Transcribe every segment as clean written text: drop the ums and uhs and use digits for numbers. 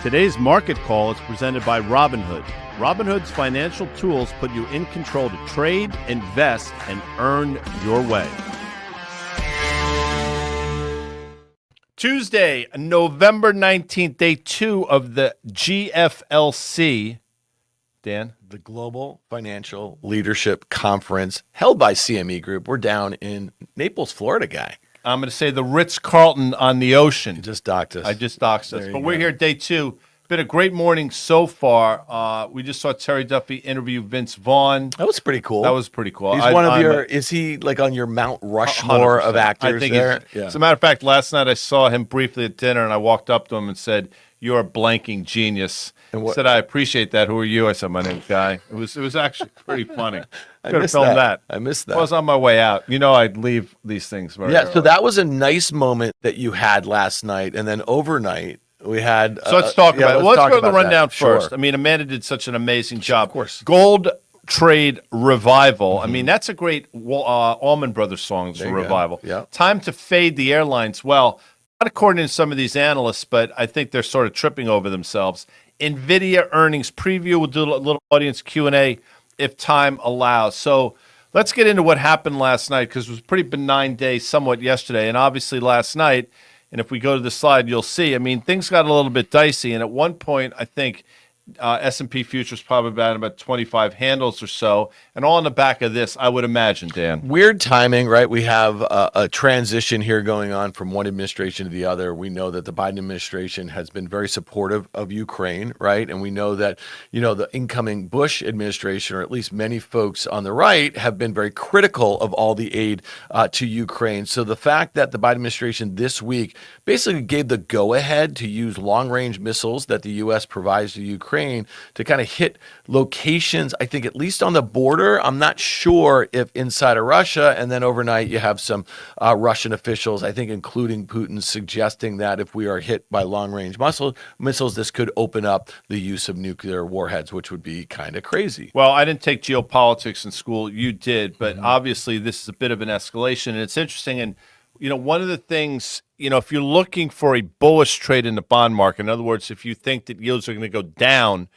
Today's market call is presented by Robinhood. Robinhood's financial tools put you in control to trade, invest, and earn your way. Tuesday, November 19th, day 2 of the GFLC. Dan? The Global Financial Leadership Conference held by CME Group. We're down in Naples, Florida, Guy. I'm going to say the Ritz-Carlton on the ocean. You just docked us. I just docked us. But we're here day 2. Been a great morning so far. We just saw Terry Duffy interview Vince Vaughn. That was pretty cool. He's one of your, is he like on your Mount Rushmore 100%. Of actors I think there? As a matter of fact, last night I saw him briefly at dinner and I walked up to him and said, "You're a blanking genius." He said, "I appreciate that. Who are you?" I said, "My name's Guy." It was actually pretty funny. I could have filmed that. I missed that. I was on my way out. You know I'd leave these things very early. So that was a nice moment that you had last night. And then overnight, we had... So let's talk about it. Let's go to the rundown first. Sure. I mean, Amanda did such an amazing job. Of course. Gold Trade Revival. I mean, that's a great Allman Brothers song, Revival. Yeah. Time to fade the airlines. Well, not according to some of these analysts, but I think they're sort of tripping over themselves. Nvidia earnings preview. We'll do a little audience Q&A if time allows. So let's get into what happened last night because it was a pretty benign day somewhat yesterday. And obviously last night, and if we go to the slide, you'll see, I mean, things got a little bit dicey. And at one point, I think S&P futures probably about 25 handles or so. And all on the back of this, I would imagine, Dan. Weird timing, right? We have a transition here going on from one administration to the other. We know that the Biden administration has been very supportive of Ukraine, right? And we know that, the incoming Bush administration, or at least many folks on the right, have been very critical of all the aid to Ukraine. So the fact that the Biden administration this week basically gave the go-ahead to use long-range missiles that the U.S. provides to Ukraine to kind of hit locations, I think at least on the border. I'm not sure if inside of Russia, and then overnight you have some Russian officials, I think including Putin, suggesting that if we are hit by long-range missiles, this could open up the use of nuclear warheads, which would be kind of crazy. Well, I didn't take geopolitics in school. You did, but obviously this is a bit of an escalation, and it's interesting. And one of the things, if you're looking for a bullish trade in the bond market, in other words, if you think that yields are going to go down,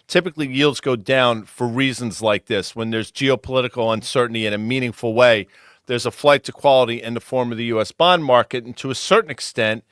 typically yields go down for reasons like this. When there's geopolitical uncertainty in a meaningful way, there's a flight to quality in the form of the U.S. bond market. And to a certain extent,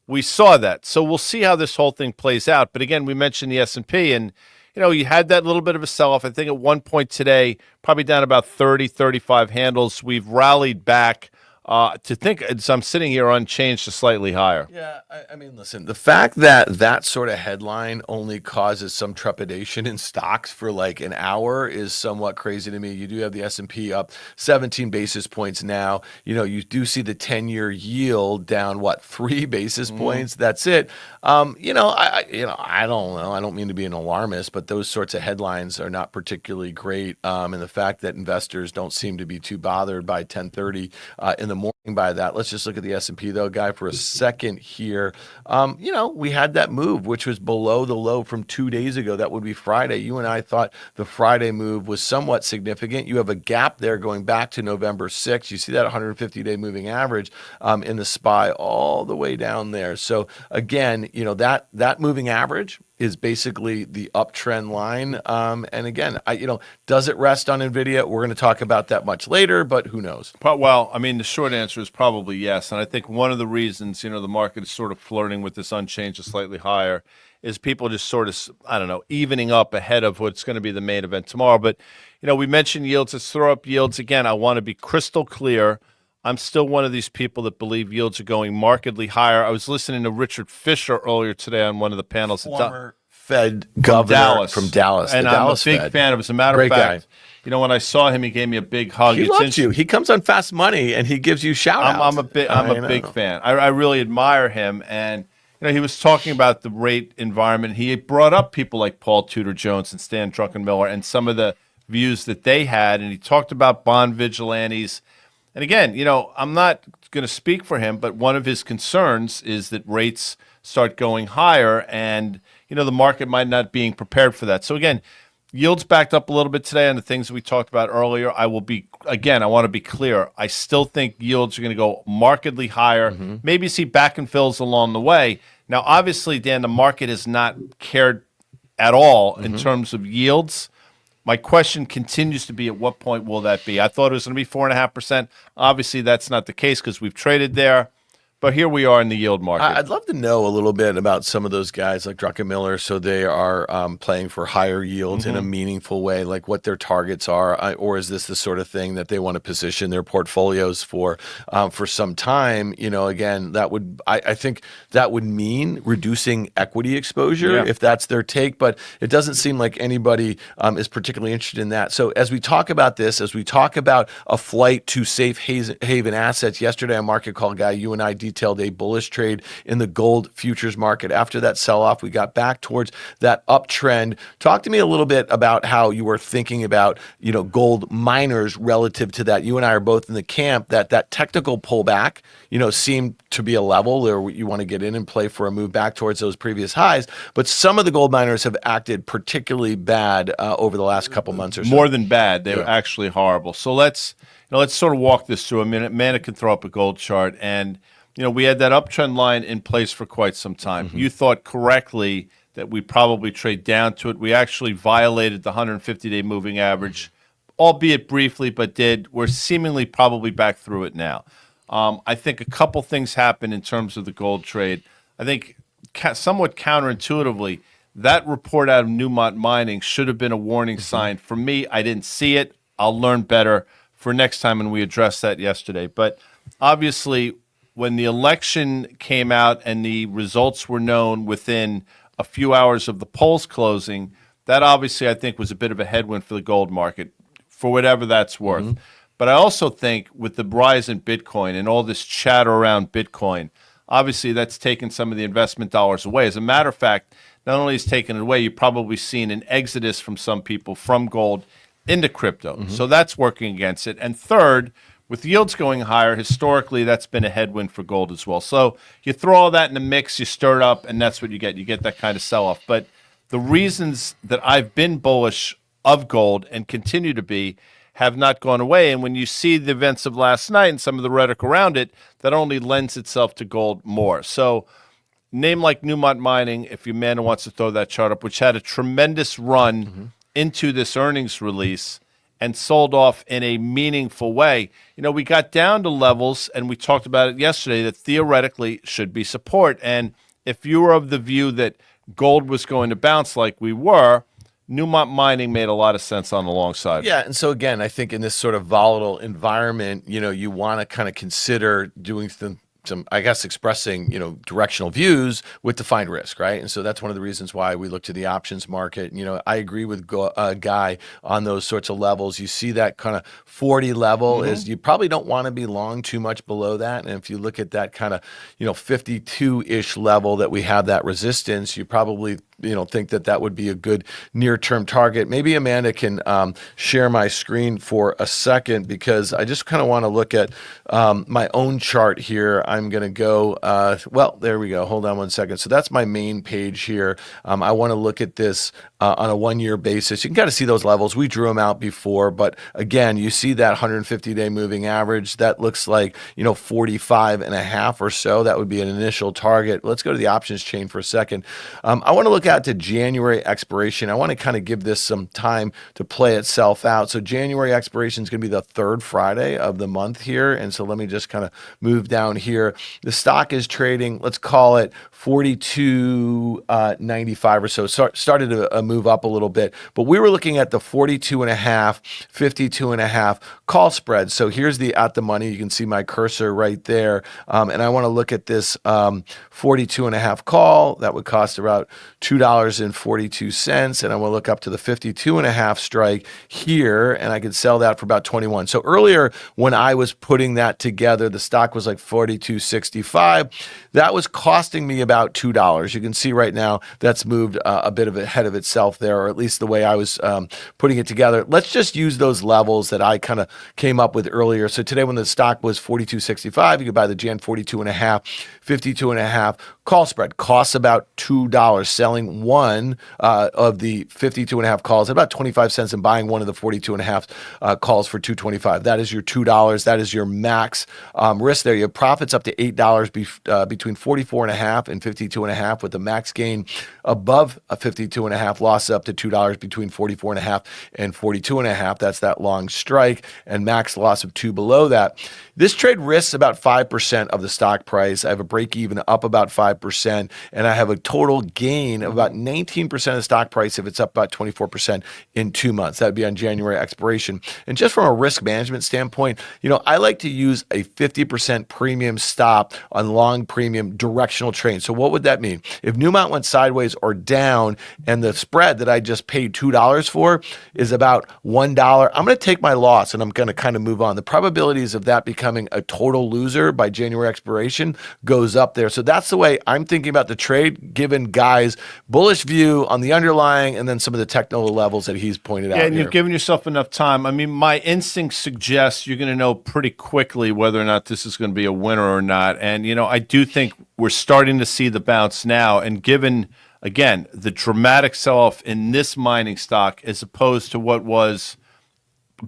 we saw that. So we'll see how this whole thing plays out. But again, we mentioned the S&P, and you had that little bit of a sell-off. I think at one point today, probably down about 30, 35 handles. We've rallied back. To think, so I'm sitting here unchanged to slightly higher. Yeah, I mean, listen, the fact that that sort of headline only causes some trepidation in stocks for like an hour is somewhat crazy to me. You do have the S&P up 17 basis points now. You do see the 10-year yield down, 3 basis points? That's it. I don't know. I don't mean to be an alarmist, but those sorts of headlines are not particularly great. And the fact that investors don't seem to be too bothered by 10:30 in the morning by that. Let's just look at the S&P though, Guy, for a second here. We had that move, which was below the low from 2 days ago. That would be Friday. You and I thought the Friday move was somewhat significant. You have a gap there going back to November 6th. You see that 150-day moving average in the SPY all the way down there. So again, that moving average is basically the uptrend line. And again, does it rest on Nvidia? We're going to talk about that much later, but who knows? Well, I mean, the short answer is probably yes. And I think one of the reasons, the market is sort of flirting with this unchanged or slightly higher is people just sort of, evening up ahead of what's going to be the main event tomorrow. But, we mentioned yields. Let's throw up yields again. I want to be crystal clear. I'm still one of these people that believe yields are going markedly higher. I was listening to Richard Fisher earlier today on one of the panels. Former Fed governor from Dallas. And I'm a big fan of it. As a matter of fact, when I saw him, he gave me a big hug. He loves you. He comes on Fast Money, and he gives you shout-outs. I'm a big fan. I really admire him. And, he was talking about the rate environment. He brought up people like Paul Tudor Jones and Stan Druckenmiller and some of the views that they had. And he talked about bond vigilantes. And again, I'm not going to speak for him, but one of his concerns is that rates start going higher and, the market might not being prepared for that. So again, yields backed up a little bit today on the things that we talked about earlier. I want to be clear. I still think yields are going to go markedly higher. Maybe see back and fills along the way. Now, obviously, Dan, the market has not cared at all in terms of yields. My question continues to be, at what point will that be? I thought it was going to be 4.5%. Obviously, that's not the case because we've traded there. But here we are in the yield market. I'd love to know a little bit about some of those guys like Druckenmiller, so they are playing for higher yields in a meaningful way, like what their targets are, or is this the sort of thing that they want to position their portfolios for some time? Again, I think that would mean reducing equity exposure if that's their take, but it doesn't seem like anybody is particularly interested in that. So as we talk about this, as we talk about a flight to safe haven assets, yesterday on Market Call, Guy, you and I detailed a bullish trade in the gold futures market. After that sell-off, we got back towards that uptrend. Talk to me a little bit about how you were thinking about, gold miners relative to that. You and I are both in the camp that technical pullback, seemed to be a level where you want to get in and play for a move back towards those previous highs. But some of the gold miners have acted particularly bad over the last couple months or so. More than bad. They were actually horrible. So let's sort of walk this through a minute. Amanda can throw up a gold chart, and we had that uptrend line in place for quite some time. You thought correctly that we probably trade down to it. We actually violated the 150-day moving average, albeit briefly, but did. We're seemingly probably back through it now. I think a couple things happened in terms of the gold trade. I think somewhat counterintuitively, that report out of Newmont Mining should have been a warning sign. For me, I didn't see it. I'll learn better for next time, and we addressed that yesterday. But obviously, when the election came out and the results were known within a few hours of the polls closing, that obviously I think was a bit of a headwind for the gold market, for whatever that's worth. But I also think with the rise in Bitcoin and all this chatter around Bitcoin, obviously that's taken some of the investment dollars away. As a matter of fact, not only has it taken it away, you've probably seen an exodus from some people from gold into crypto. So that's working against it. And third, with yields going higher, historically, that's been a headwind for gold as well. So you throw all that in the mix, you stir it up, and that's what you get. You get that kind of sell-off. But the reasons that I've been bullish of gold and continue to be have not gone away. And when you see the events of last night and some of the rhetoric around it, that only lends itself to gold more. So name like Newmont Mining, if Amanda wants to throw that chart up, which had a tremendous run into this earnings release, and sold off in a meaningful way. We got down to levels, and we talked about it yesterday, that theoretically should be support. And if you were of the view that gold was going to bounce like we were, Newmont Mining made a lot of sense on the long side. Yeah, and so again, I think in this sort of volatile environment, you want to kind of consider doing some, I guess, expressing, directional views with defined risk, right? And so that's one of the reasons why we look to the options market. I agree with Guy on those sorts of levels. You see that kind of 40 level is you probably don't want to be long too much below that. And if you look at that kind of, 52-ish level that we have that resistance, you probably think that would be a good near-term target. Maybe Amanda can share my screen for a second, because I just kind of want to look at my own chart here. I'm going to go, well, there we go. Hold on one second. So that's my main page here. I want to look at this on a one-year basis. You can kind of see those levels. We drew them out before, but again, you see that 150-day moving average. That looks like, 45.5 or so. That would be an initial target. Let's go to the options chain for a second. I want to look out to January expiration. I want to kind of give this some time to play itself out. So January expiration is going to be the third Friday of the month here. And so let me just kind of move down here. The stock is trading, let's call it 42.95 or so. Started to move up a little bit, but we were looking at the 42.5, 52.5 call spread. So here's the at the money. You can see my cursor right there. And I want to look at this 42.5 call. That would cost about $2.42. And I want to look up to the 52.5 strike here, and I could sell that for about 21. So earlier when I was putting that together, the stock was like 42.65. That was costing me about $2. You can see right now that's moved a bit of ahead of itself there, or at least the way I was putting it together. Let's just use those levels that I kind of came up with earlier. So today when the stock was 42.65, you could buy the Jan 42.5, 52.5 call spread. Costs about $2. Selling selling one of the 52.5 calls at about 25 cents and buying one of the 42.5 calls for $2.25. That is your $2. That is your max risk there. You have profits up to $8 between 44.5 and 52.5, with the max gain above a 52.5, loss up to $2 between 44.5 and 42.5. That's that long strike, and max loss of 2 below that. This trade risks about 5% of the stock price. I have a break even up about 5%, and I have a total gain of about 19% of the stock price if it's up about 24% in 2 months. That would be on January expiration. And just from a risk management standpoint, I like to use a 50% premium stop on long premium directional trades. So what would that mean? If Newmont went sideways or down and the spread that I just paid $2 for is about $1, I'm going to take my loss and I'm going to kind of move on. The probabilities of that becoming a total loser by January expiration goes up there. So that's the way I'm thinking about the trade, given Guy's bullish view on the underlying and then some of the technical levels that he's pointed out. Yeah, and here. you've given yourself enough time. I mean, my instinct suggests you're going to know pretty quickly whether or not this is going to be a winner or not. And, I do think we're starting to see the bounce now. And given, again, the dramatic sell-off in this mining stock as opposed to what was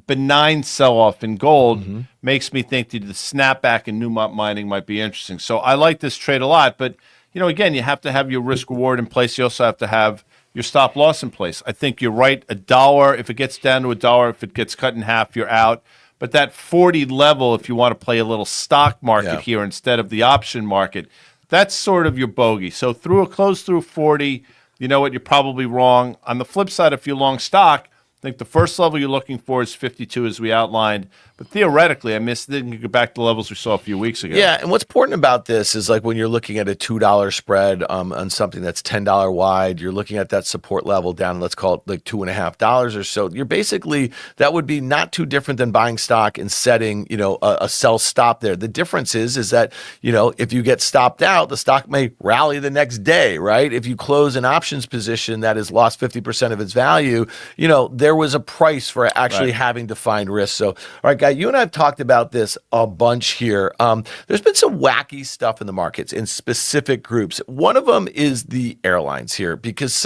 benign sell-off in gold, makes me think that the snapback in Newmont mining might be interesting. So I like this trade a lot. But, again, you have to have your risk reward in place. You also have to have your stop loss in place. I think you're right. $1, if it gets down to $1, if it gets cut in half, you're out. But that 40 level, if you want to play a little stock market here instead of the option market, that's sort of your bogey. So close through 40, you know what, you're probably wrong. On the flip side, if you're long stock, I think the first level you're looking for is 52, as we outlined. But theoretically, I think you go back to the levels we saw a few weeks ago. Yeah, and what's important about this is like when you're looking at a $2 spread on something that's $10 wide, you're looking at that support level down, let's call it like $2.50 or so. You're basically, that would be not too different than buying stock and setting, a sell stop there. The difference is that, if you get stopped out, the stock may rally the next day, right? If you close an options position that has lost 50% of its value, there was a price for actually having to find risk. So, all right, Guy, you and I have talked about this a bunch here. There's been some wacky stuff in the markets in specific groups. One of them is the airlines here, because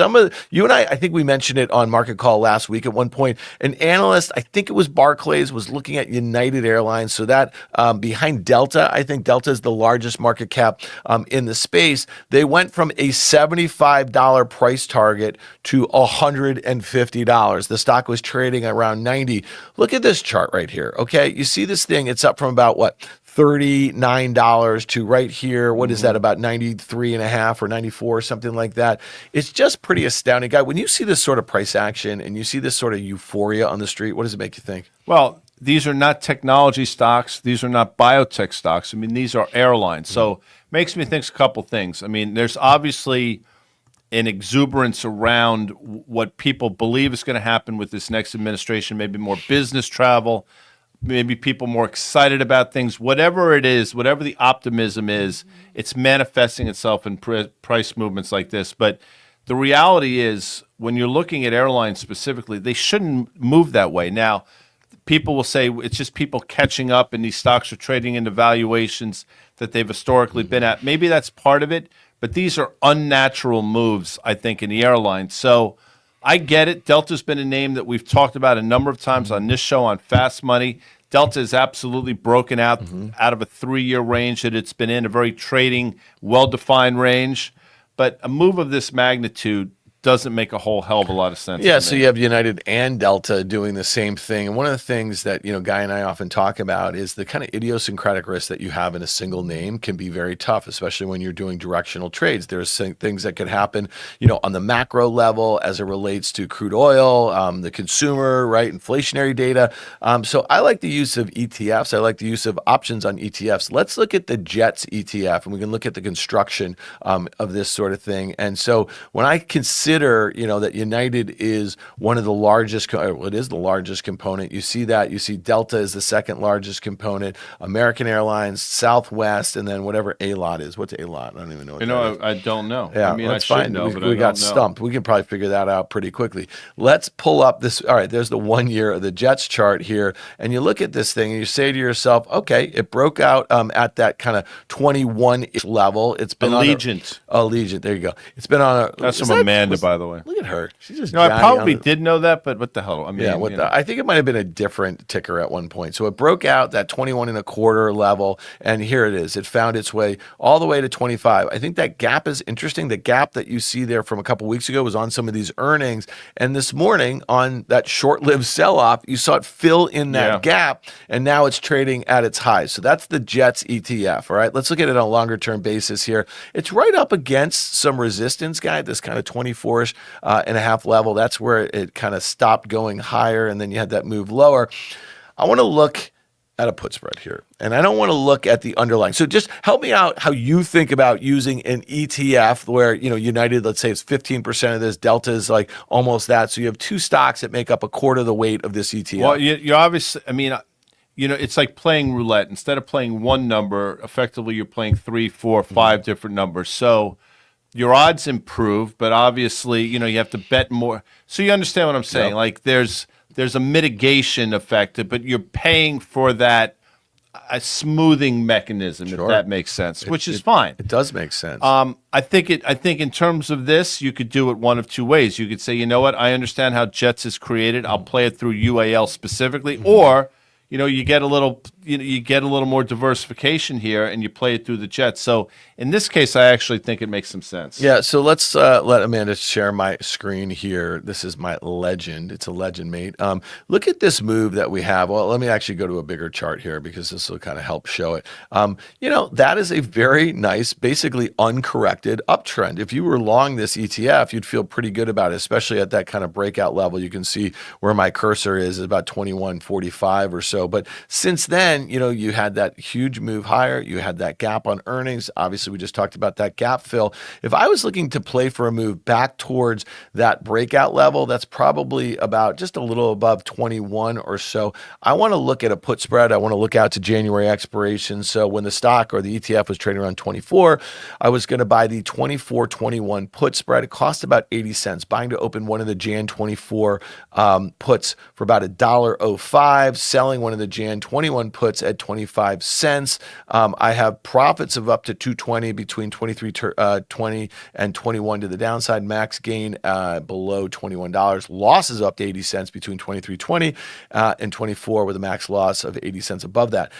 you and I think we mentioned it on Market Call last week at one point. An analyst, I think it was Barclays, was looking at United Airlines. So that behind Delta, I think Delta is the largest market cap in the space. They went from a $75 price target to $150. The stock was trading around 90. Look at this chart right here. Okay, you see this thing, it's up from about what, $39 to right here. What is that, about 93.5 or 94 or something like that? It's just pretty astounding. Guy, when you see this sort of price action and you see this sort of euphoria on the street, what does it make you think? Well, these are not technology stocks. These are not biotech stocks. I mean, these are airlines. So makes me think a couple things. I mean, there's obviously an exuberance around what people believe is going to happen with this next administration, maybe more business travel, maybe people more excited about things. Whatever it is, whatever the optimism is, it's manifesting itself in price movements like this. But the reality is, when you're looking at airlines specifically, they shouldn't move that way. Now, people will say it's just people catching up and these stocks are trading into valuations that they've historically been at. Maybe that's part of it. But these are unnatural moves, I think, in the airlines. So I get it. Delta's been a name that we've talked about a number of times on this show on Fast Money. Delta is absolutely broken out of a 3-year range that it's been in, a very trading, well-defined range. But a move of this magnitude doesn't make a whole hell of a lot of sense. Yeah, so you have United and Delta doing the same thing. And one of the things that, Guy and I often talk about is the kind of idiosyncratic risk that you have in a single name can be very tough, especially when you're doing directional trades. There's things that could happen, on the macro level as it relates to crude oil, the consumer, right, inflationary data. So I like the use of ETFs. I like the use of options on ETFs. Let's look at the JETS ETF, and we can look at the construction of this sort of thing. And so when I consider consider, that United is one of the largest, well, it is the largest component. You see that. You see Delta is the second largest component, American Airlines, Southwest, and then whatever A-lot is. What's A-lot? I don't even know what that is. I don't know. Yeah, I mean, that's I should fine. know, but I We got don't know. stumped. We can probably figure that out pretty quickly. Let's pull up this. All right, there's the 1 year of the Jets chart here. And you look at this thing and you say to yourself, okay, it broke out at that kind of 21-ish level. It's been Allegiant. Allegiant. There you go. It's been on a. That's from Amanda, by the way. Look at her. She's just. I probably did know that, but what the hell? I mean, yeah. I think it might have been a different ticker at one point. So it broke out that 21.25 level, and here it is. It found its way all the way to 25. I think that gap is interesting. The gap that you see there from a couple weeks ago was on some of these earnings, and this morning on that short-lived sell-off, you saw it fill in that gap, and now it's trading at its highs. So that's the Jets ETF. All right, let's look at it on a longer-term basis here. It's right up against some resistance, guy. This kind of 24-ish and a half level. That's where it kind of stopped going higher, and then you had that move lower. I want to look at a put spread here, and I don't want to look at the underlying. So just help me out how you think about using an ETF where, United, let's say it's 15% of this, Delta is like almost that. So you have two stocks that make up a quarter of the weight of this ETF. Well, you obviously, I mean, it's like playing roulette. Instead of playing one number, effectively you're playing 3, 4, 5 different numbers. So your odds improve, but obviously, you have to bet more. So you understand what I'm saying? Yep. Like there's a mitigation effect, but you're paying for that a smoothing mechanism, if that makes sense, which is fine. It does make sense. I think in terms of this, you could do it one of two ways. You could say, you know what, I understand how Jets is created. I'll play it through UAL specifically, or you get a little more diversification here, and you play it through the Jets. So in this case, I actually think it makes some sense. Yeah. So let's let Amanda share my screen here. This is my legend. It's a legend, mate. Look at this move that we have. Well, let me actually go to a bigger chart here because this will kind of help show it. That is a very nice, basically uncorrected uptrend. If you were long this ETF, you'd feel pretty good about it, especially at that kind of breakout level. You can see where my cursor is about 21.45 or so. But since then, you had that huge move higher. You had that gap on earnings. Obviously, we just talked about that gap fill. If I was looking to play for a move back towards that breakout level, that's probably about just a little above 21 or so. I want to look at a put spread. I want to look out to January expiration. So when the stock or the ETF was trading around 24, I was going to buy the 24.21 put spread. It cost about 80 cents. Buying to open one of the Jan 24 puts for about $1.05, selling one of the Jan 21 puts at 25 cents. I have profits of up to 220 between 23.20 and 21 to the downside. Max gain below $21. Losses up to 80 cents between 23.20 and 24 with a max loss of 80 cents above that.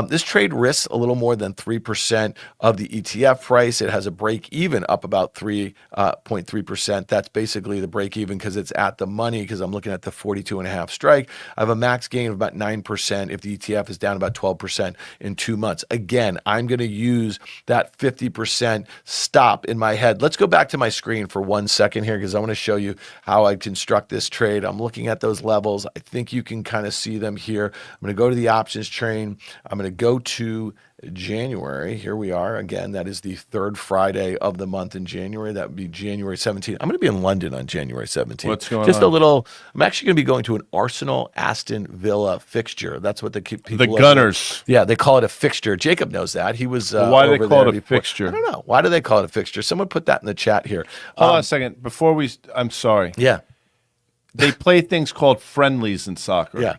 This trade risks a little more than 3% of the ETF price. It has a break even up about 3.3%. That's basically the break even because it's at the money, because I'm looking at the 42.5 strike. I have a max gain of about 9% if the ETF is down about 12% in 2 months. Again, I'm going to use that 50% stop in my head. Let's go back to my screen for 1 second here because I want to show you how I construct this trade. I'm looking at those levels. I think you can kind of see them here. I'm going to go to the options train. I'm going to go to January. Here we are. Again, that is the third Friday of the month in January. That would be January 17th. I'm going to be in London on January 17th. What's going Just on? a little, I'm actually going to be going to an Arsenal Aston Villa fixture. That's what the people. The Gunners. Yeah, they call it a fixture. Jacob knows that. He was. Why do they over call there it a before. fixture? I don't know. Why do they call it a fixture? Someone put that in the chat here. Hold on a second. I'm sorry. Yeah. They play things called friendlies in soccer. Yeah.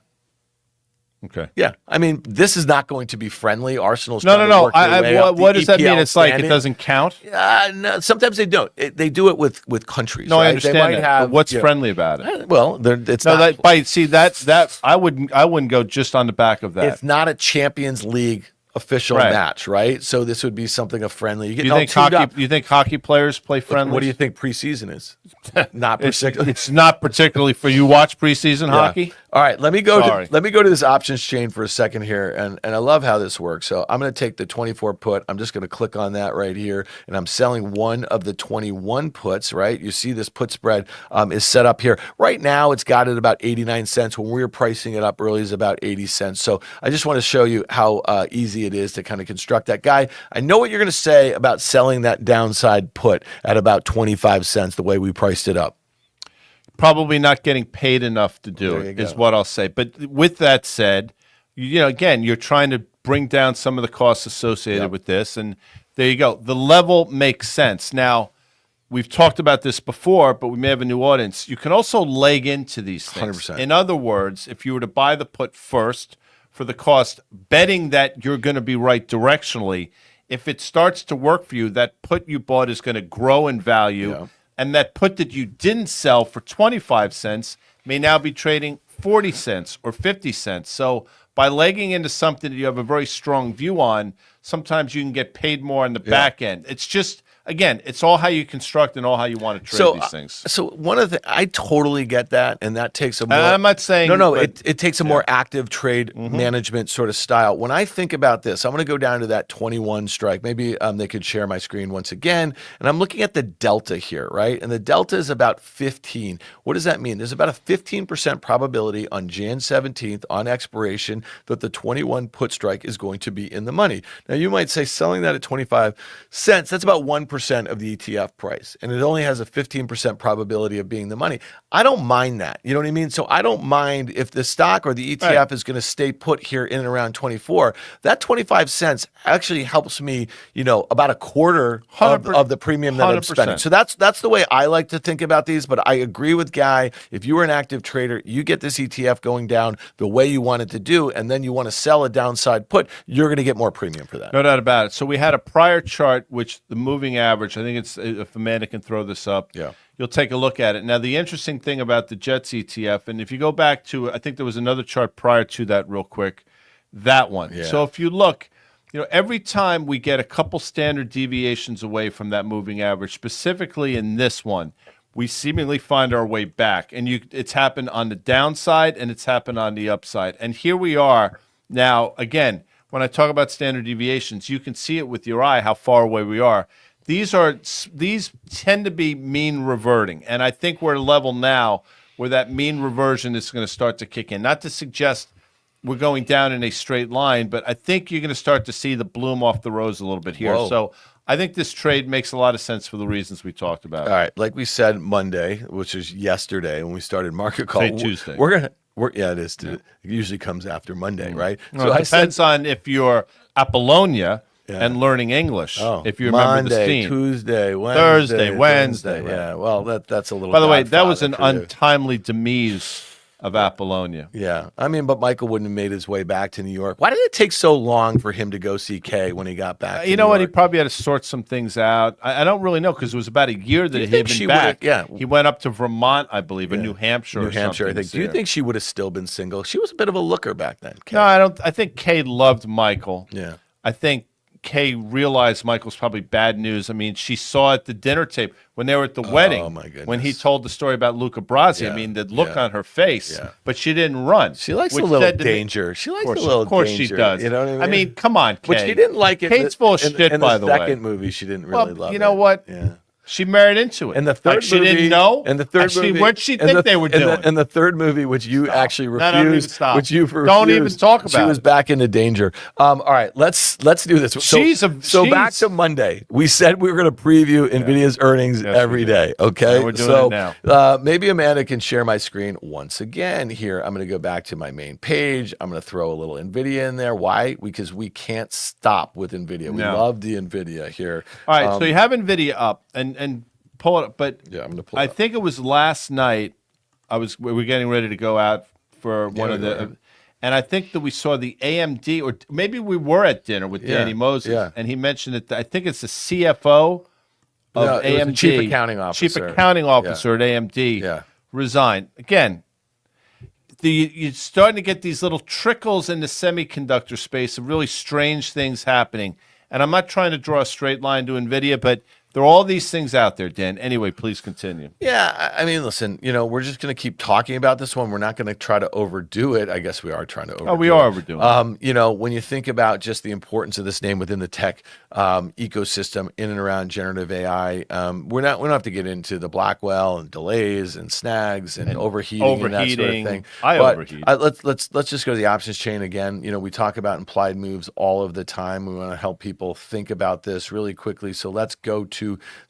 Okay. Yeah, I mean, this is not going to be friendly. Arsenal's No. work their way up What the does that mean? EPL It's like it standing. doesn't count. No, sometimes they don't. They do it with countries. No, right? I understand They might that. have, But what's friendly about it? Well, it's No, not. that I wouldn't go just on the back of that. It's not a Champions League official Right. match, right? So this would be something of friendly. You think hockey players play friendly? What do you think preseason is? Not particularly. It's not particularly for you. Watch preseason hockey. All right, let me go Sorry. to this options chain for a second here, and I love how this works. So I'm going to take the 24 put. I'm just going to click on that right here, and I'm selling one of the 21 puts. Right, you see this put spread is set up here. Right now, it's got it about 89 cents. When we were pricing it up early, it's about 80 cents. So I just want to show you how easy it is to kind of construct that. Guy, I know what you're going to say about selling that downside put at about 25 cents, the way we priced it up. Probably not getting paid enough to do it is what I'll say. But with that said, again, you're trying to bring down some of the costs associated with this, and there you go. The level makes sense. Now, we've talked about this before, but we may have a new audience. You can also leg into these things. 100%. In other words, if you were to buy the put first for the cost, betting that you're going to be right directionally, if it starts to work for you, that put you bought is going to grow in value. Yeah. And that put that you didn't sell for 25 cents may now be trading 40 cents or 50 cents. So by legging into something that you have a very strong view on, sometimes you can get paid more on the back end. It's just, again, it's all how you construct and all how you want to trade these things. So one of the, I totally get that, and that takes a more. I'm not saying it takes a more active trade management sort of style. When I think about this, I'm going to go down to that 21 strike. Maybe they could share my screen once again, and I'm looking at the delta here, right? And the delta is about 15. What does that mean? There's about a 15% probability on Jan 17th on expiration that the 21 put strike is going to be in the money. Now you might say selling that at 25 cents, that's about 1% of the ETF price, and it only has a 15% probability of being the money. I don't mind that. You know what I mean? So I don't mind if the stock or the ETF is going to stay put here in and around 24. That 25 cents actually helps me, about a quarter of the premium that I'm spending. So that's the way I like to think about these, but I agree with Guy. If you were an active trader, you get this ETF going down the way you want it to do, and then you want to sell a downside put, you're going to get more premium for that. No doubt about it. So we had a prior chart, which the moving average, I think it's, if Amanda can throw this up, you'll take a look at it. Now, the interesting thing about the JETS ETF, and if you go back to, I think there was another chart prior to that real quick, that one. Yeah. So if you look, every time we get a couple standard deviations away from that moving average, specifically in this one, we seemingly find our way back. And it's happened on the downside and it's happened on the upside. And here we are now, again, when I talk about standard deviations, you can see it with your eye how far away we are. These tend to be mean reverting, and I think we're at a level now where that mean reversion is going to start to kick in. Not to suggest we're going down in a straight line, but I think you're going to start to see the bloom off the rose a little bit here. Whoa. So I think this trade makes a lot of sense for the reasons we talked about. All right, like we said Monday, which is yesterday when we started Market Call. Say Tuesday. It is. It usually comes after Monday, right? No, so it depends on if you're Apollonia and learning English. If you remember the scene. Tuesday, Thursday, Wednesday. Right. Yeah, well, that's a little. By the way, that was an untimely demise of Apollonia. Yeah, I mean, but Michael wouldn't have made his way back to New York. Why did it take so long for him to go see Kay when he got back? You know what? He probably had to sort some things out. I don't really know because it was about a year that he had been back. Yeah, he went up to Vermont, I believe, or New Hampshire. New Hampshire, I think. Do you think she would have still been single? She was a bit of a looker back then. Kay. No, I don't. I think Kay loved Michael. Yeah, I think Kay realized Michael's probably bad news. I mean, she saw at the dinner table when they were at the wedding. Oh my goodness! When he told the story about Luca Brasi, I mean, the look on her face. Yeah. But she didn't run. She likes a little danger. She likes a little danger. Of course she does. You know what I mean? I mean, come on, Kay. But she didn't like it. Kate's full of shit, by the way. In the second movie, she didn't really love it. You know what? Yeah. She married into it. And the third movie, she didn't know. And the third movie, what'd she think they were doing? And the third movie, which you actually refused, which you refused. Don't even talk about. She was back into danger. All right, let's do this. So back to Monday. We said we were going to preview Nvidia's earnings every day. Okay, we're doing it now. Maybe Amanda can share my screen once again. Here, I'm going to go back to my main page. I'm going to throw a little Nvidia in there. Why? Because we can't stop with Nvidia. We love the Nvidia here. All right, so you have Nvidia up and. Pull it up, but I'm gonna pull it up. I think it was last night. We were getting ready to go out for one of the, and I think that we saw the AMD, or maybe we were at dinner with Danny Moses, and he mentioned that I think it's the CFO of AMD, chief accounting officer, at AMD, resigned again. You're starting to get these little trickles in the semiconductor space of really strange things happening. And I'm not trying to draw a straight line to NVIDIA, but there are all these things out there, Dan. Anyway, please continue. Yeah, I mean, listen, we're just going to keep talking about this one. We're not going to try to overdo it. I guess we are trying to overdo it. Oh, we are overdoing it. When you think about just the importance of this name within the tech ecosystem in and around generative AI, we don't have to get into the Blackwell and delays and snags and overheating and that sort of thing. Overheat. Let's just go to the options chain again. We talk about implied moves all of the time. We want to help people think about this really quickly. So let's go to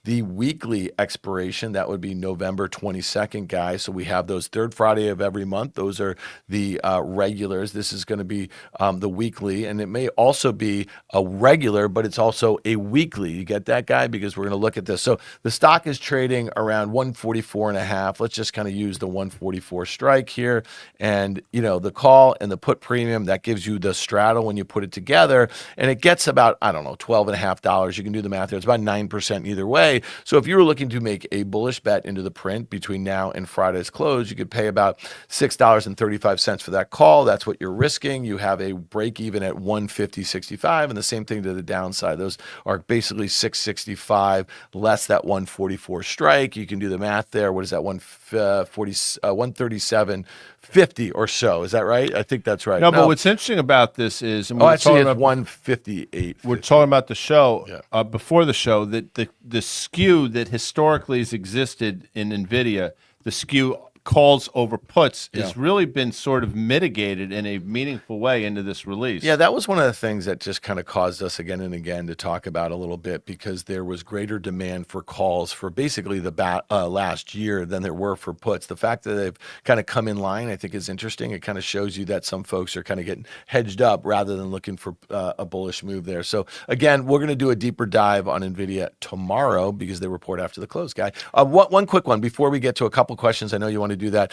the weekly expiration. That would be November 22nd, guys. So we have those third Friday of every month. Those are the regulars. This is going to be the weekly, and it may also be a regular, but it's also a weekly. You get that, guy? Because we're going to look at this. So the stock is trading around 144.5. Let's just kind of use the 144 strike here. And, the call and the put premium, that gives you the straddle when you put it together. And it gets about, I don't know, $12.50. You can do the math there. It's about 9% either way. So if you were looking to make a bullish bet into the print between now and Friday's close, you could pay about $6.35 for that call. That's what you're risking. You have a break even at 150.65, and the same thing to the downside. Those are basically 665 less that 144 strike. You can do the math there. What is that? 137.50 or so. Is that right? I think that's right. No, but what's interesting about this is, and actually, it's 158. We're talking about the show Yeah. before the show, that the skew that historically has existed in Nvidia, the skew calls over puts, has really been sort of mitigated in a meaningful way into this release. Yeah, that was one of the things that just kind of caused us again and again to talk about a little bit, because there was greater demand for calls for basically the last year than there were for puts. The fact that they've kind of come in line, I think, is interesting. It kind of shows you that some folks are kind of getting hedged up rather than looking for a bullish move there. So again, we're going to do a deeper dive on Nvidia tomorrow because they report after the close, guy. One quick one before we get to a couple questions. I know you want to do that.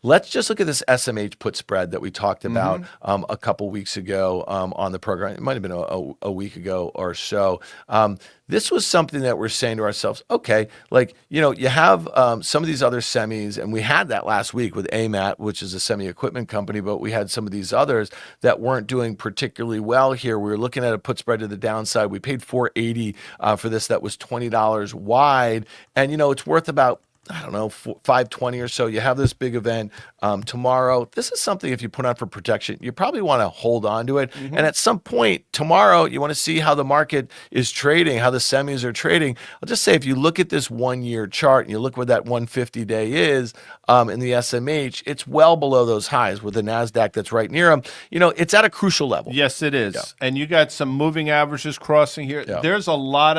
Let's just look at this SMH put spread that we talked about a couple weeks ago on the program. It might have been a week ago or so. This was something that we're saying to ourselves, okay, you have some of these other semis, and we had that last week with AMAT, which is a semi equipment company, but we had some of these others that weren't doing particularly well here. We were looking at a put spread to the downside. We paid $480 for this. That was $20 wide, and it's worth about, I don't know, $520 or so. You have this big event tomorrow. This is something, if you put on for protection, you probably want to hold on to it. And at some point tomorrow, you want to see how the market is trading, how the semis are trading. I'll just say, if you look at this 1 year chart and you look where that 150 day is in the SMH, it's well below those highs with the NASDAQ that's right near them. It's at a crucial level. Yes, it is. Yeah. And you got some moving averages crossing here. Yeah. There's a lot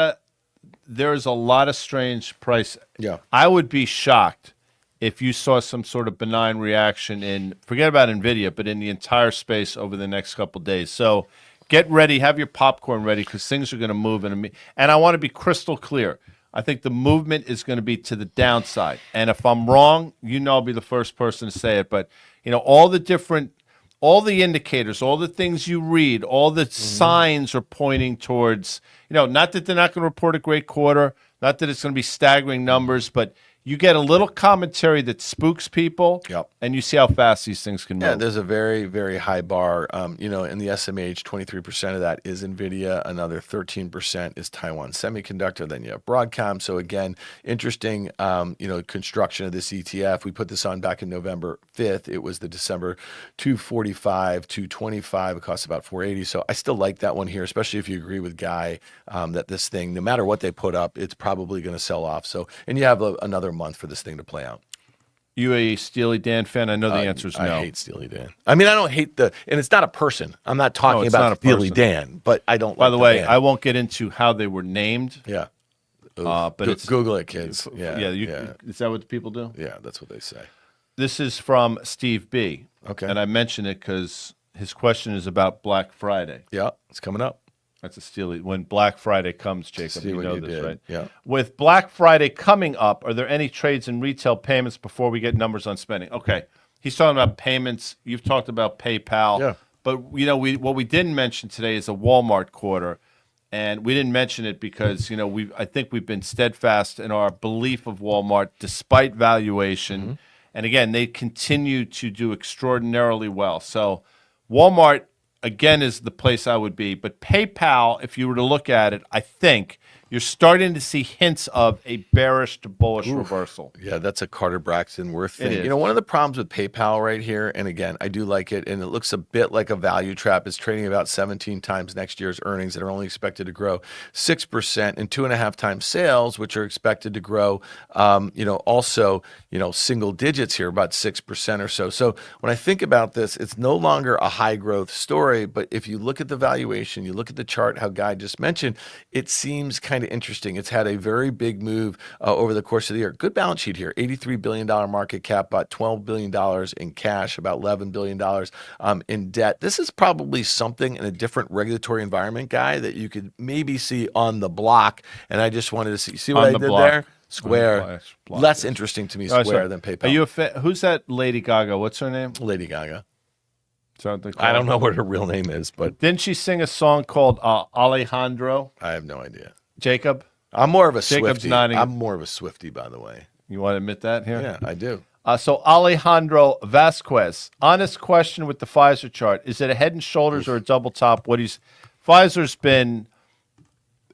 of strange price. Yeah. I would be shocked if you saw some sort of benign reaction forget about Nvidia, but in the entire space over the next couple of days. So get ready, have your popcorn ready, because things are going to move. And I want to be crystal clear. I think the movement is going to be to the downside. And if I'm wrong, I'll be the first person to say it. But, all the indicators, all the things you read, all the signs are pointing towards, not that they're not going to report a great quarter, not that it's going to be staggering numbers, but you get a little commentary that spooks people, and you see how fast these things can move. Yeah, there's a very, very high bar. In the SMH, 23% of that is Nvidia. Another 13% is Taiwan Semiconductor. Then you have Broadcom. So again, interesting, construction of this ETF. We put this on back in November 5th. It was the December 245, 225. It costs about 480. So I still like that one here, especially if you agree with Guy that this thing, no matter what they put up, it's probably going to sell off. So, and you have another month for this thing to play out. You a Steely Dan fan? I know the answer is no. I hate Steely Dan. I mean, I don't hate and it's not a person. I'm not talking about Steely Dan, but I don't. By the way, I won't get into how they were named. Yeah. But it's Google it, kids. Yeah. Is that what people do? Yeah, that's what they say. This is from Steve B. Okay. And I mention it because his question is about Black Friday. Yeah, it's coming up. That's a Steely. When Black Friday comes, Jacob, you know this, right? Yeah. With Black Friday coming up, are there any trades in retail payments before we get numbers on spending? Okay. He's talking about payments. You've talked about PayPal. Yeah. But, what we didn't mention today is a Walmart quarter. And we didn't mention it because, I think we've been steadfast in our belief of Walmart despite valuation. And again, they continue to do extraordinarily well. So Walmart, again, is the place I would be. But PayPal, if you were to look at it, I think you're starting to see hints of a bearish to bullish reversal. Yeah, that's a Carter Braxton Worth It thing. is. You know, one of the problems with PayPal right here, and again, I do like it, and it looks a bit like a value trap. It's trading about 17 times next year's earnings that are only expected to grow 6%, and 2.5 times sales, which are expected to grow, also, single digits here, about 6% or so. So when I think about this, it's no longer a high growth story, but if you look at the valuation, you look at the chart, how Guy just mentioned, it seems kind of interesting. It's had a very big move over the course of the year. Good balance sheet here, $83 billion market cap, about $12 billion in cash, about $11 billion in debt. This is probably something in a different regulatory environment, Guy, that you could maybe see on the block. And I just wanted to see what I did there? Square. Less interesting to me, Square, than PayPal. Are you who's that Lady Gaga? What's her name? Lady Gaga. I don't know what her real name is, but didn't she sing a song called Alejandro? I have no idea. Jacob? I'm more of a Jacob's Swiftie. nodding. I'm more of a Swiftie, by the way. You want to admit that here? Yeah, I do. So Alejandro Vasquez, honest question with the Pfizer chart. Is it a head and shoulders or a double top? Pfizer's been,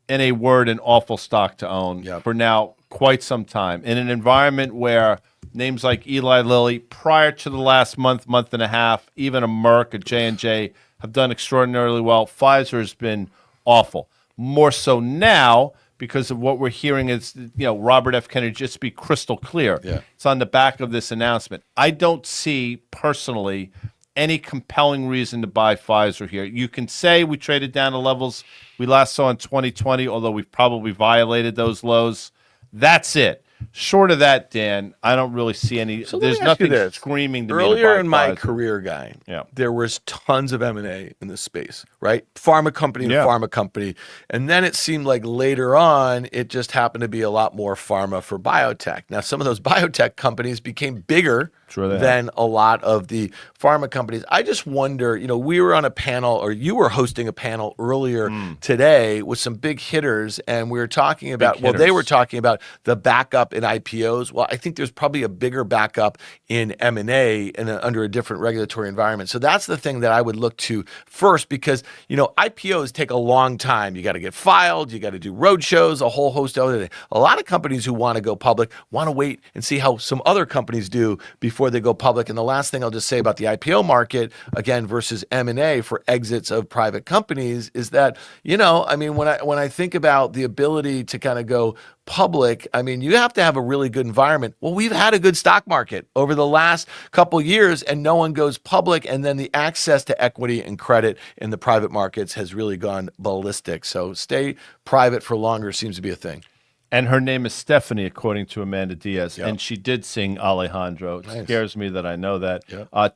in a word, an awful stock to own for now quite some time. In an environment where names like Eli Lilly, prior to the last month and a half, even a Merck, a J&J, have done extraordinarily well. Pfizer has been awful. More so now because of what we're hearing is, Robert F. Kennedy, just to be crystal clear. Yeah. It's on the back of this announcement. I don't see, personally, any compelling reason to buy Pfizer here. You can say we traded down to levels we last saw in 2020, although we've probably violated those lows. That's it. Short of that, Dan, I don't really see any. So there's nothing screaming to me. Earlier in my career, Guy, Yeah. there was tons of M&A in this space, right? Pharma company to pharma company. And then it seemed like later on, it just happened to be a lot more pharma for biotech. Now, some of those biotech companies became bigger than a lot of the pharma companies. I just wonder, we were on a panel, or you were hosting a panel earlier today with some big hitters, and we were talking about, they were talking about the backup in IPOs. Well, I think there's probably a bigger backup in M&A under a different regulatory environment. So that's the thing that I would look to first, because, IPOs take a long time. You got to get filed, you got to do road shows, a whole host of other things. A lot of companies who want to go public want to wait and see how some other companies do before they go public. And the last thing I'll just say about the IPO market, again, versus M&A for exits of private companies is that, when I think about the ability to kind of go public, you have to have a really good environment. Well, we've had a good stock market over the last couple years, and no one goes public, and then the access to equity and credit in the private markets has really gone ballistic. So stay private for longer seems to be a thing. And her name is Stephanie, according to Amanda Diaz. And she did sing Alejandro. It scares me that I know that.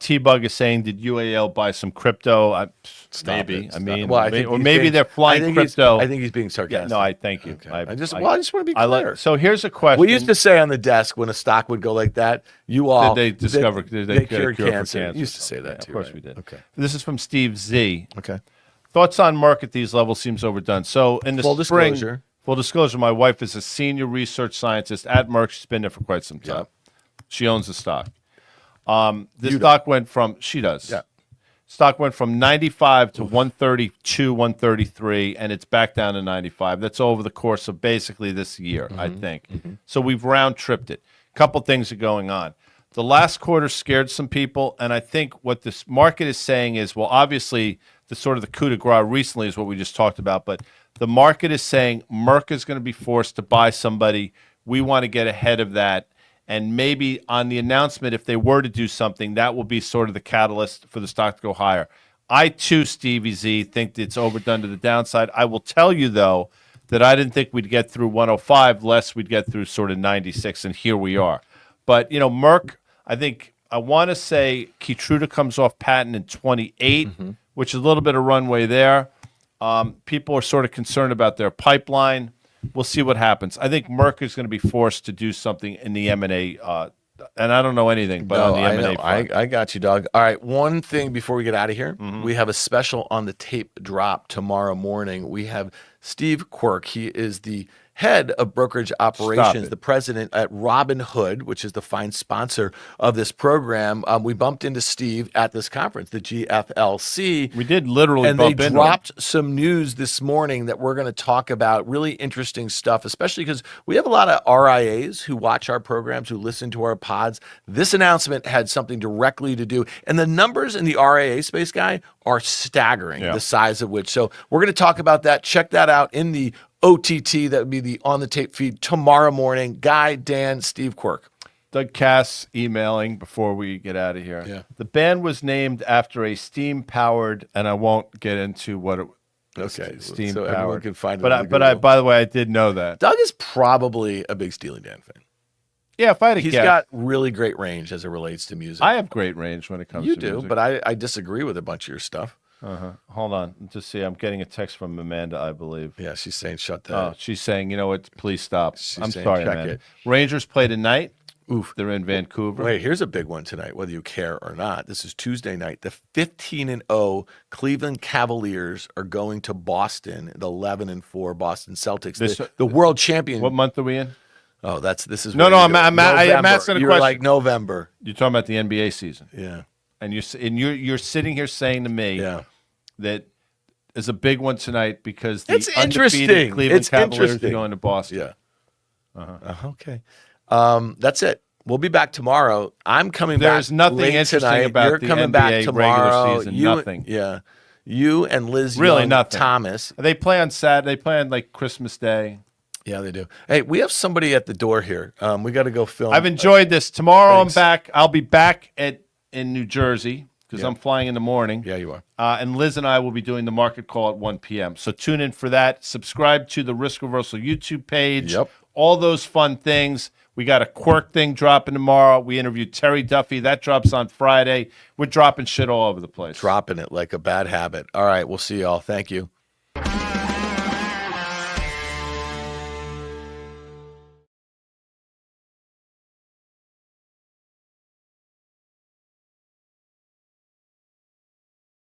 T-Bug is saying, did UAL buy some crypto? Maybe. Maybe they're flying crypto. I think he's being sarcastic. No, I thank you. Okay. I just want to be clear. So here's a question. We used to say on the desk when a stock would go like that, did they cure cancer? We used to say that too. Of course we did. Okay. This is from Steve Z. Okay. Thoughts on Merck at these levels seems overdone. So in the spring... Disclosure. Full disclosure, my wife is a senior research scientist at Merck. She's been there for quite some time. She owns the stock. This stock went from, she does. Yeah. Stock went from 95 to 132, 133, and it's back down to 95. That's over the course of basically this year, I think. So we've round tripped it. A couple things are going on. The last quarter scared some people, and I think what this market is saying is, well, obviously, the sort of the coup de grace recently is what we just talked about, but the market is saying Merck is going to be forced to buy somebody. We want to get ahead of that. And maybe on the announcement, if they were to do something, that will be sort of the catalyst for the stock to go higher. I, too, Stevie Z, think that it's overdone to the downside. I will tell you, though, that I didn't think we'd get through 105, less we'd get through sort of 96, and here we are. But, Merck, I want to say Keytruda comes off patent in 28, which is a little bit of runway there. People are sort of concerned about their pipeline. We'll see what happens. I think Merck is going to be forced to do something in the M&A, and I don't know anything, but on the M&A front. I got you, dog. All right, one thing before we get out of here. We have a special on the tape drop tomorrow morning. We have Steve Quirk. He is the head of brokerage operations, the president at Robinhood, which is the fine sponsor of this program. We bumped into Steve at this conference, the GFLC. We did literally and bump they into dropped him. some news this morning that we're going to talk about. Really interesting stuff, especially because we have a lot of RIAs who watch our programs, who listen to our pods. This announcement had something directly to do, and the numbers in the RIA space, Guy, are staggering, the size of which. So we're going to talk about that. Check that out in the OTT. That would be the On the Tape feed tomorrow morning. Guy, Dan, Steve Quirk. Doug Cass emailing before we get out of here. Yeah. The band was named after a steam-powered, and I won't get into what it Okay, steam-powered. so everyone can find it. But by the way, I did know that. Doug is probably a big Steely Dan fan. Yeah, if I had to He's guess. got really great range as it relates to music. I have great range when it comes You to do, music. but I disagree with a bunch of your stuff. Hold on. Just see. I'm getting a text from Amanda, I believe. Yeah, she's saying shut that. Oh, she's saying, you know what? Please stop. I'm saying sorry, check Amanda. it. Rangers play tonight. Oof. They're in Vancouver. Wait, here's a big one tonight, whether you care or not. This is Tuesday night. The 15-0 Cleveland Cavaliers are going to Boston. The 11-4 Boston Celtics, the world champion. What month are we in? Oh, this is No, where no. you I'm go. asking a You're question. like November. You're talking about the NBA season, Yeah, and you're sitting here saying to me yeah. that is a big one tonight because the It's undefeated interesting. Cleveland It's Cavaliers interesting. are going to Boston. Yeah. Okay. That's it. We'll be back tomorrow. I'm coming back. There's nothing late interesting tonight. about You're the coming NBA back regular tomorrow. season. Nothing. Yeah. You and Liz Really Young nothing. Thomas. They play on Saturday. They play on like Christmas Day. Yeah, they do. Hey, we have somebody at the door here. We got to go film. I've enjoyed this. Tomorrow Thanks. I'm back. I'll be back in New Jersey because Yeah. I'm flying in the morning. Yeah, you are. And Liz and I will be doing the market call at 1 p.m. So tune in for that. Subscribe to the Risk Reversal YouTube page. Yep. All those fun things. We got a Quirk thing dropping tomorrow. We interviewed Terry Duffy. That drops on Friday. We're dropping shit all over the place. Dropping it like a bad habit. All right, we'll see y'all. Thank you.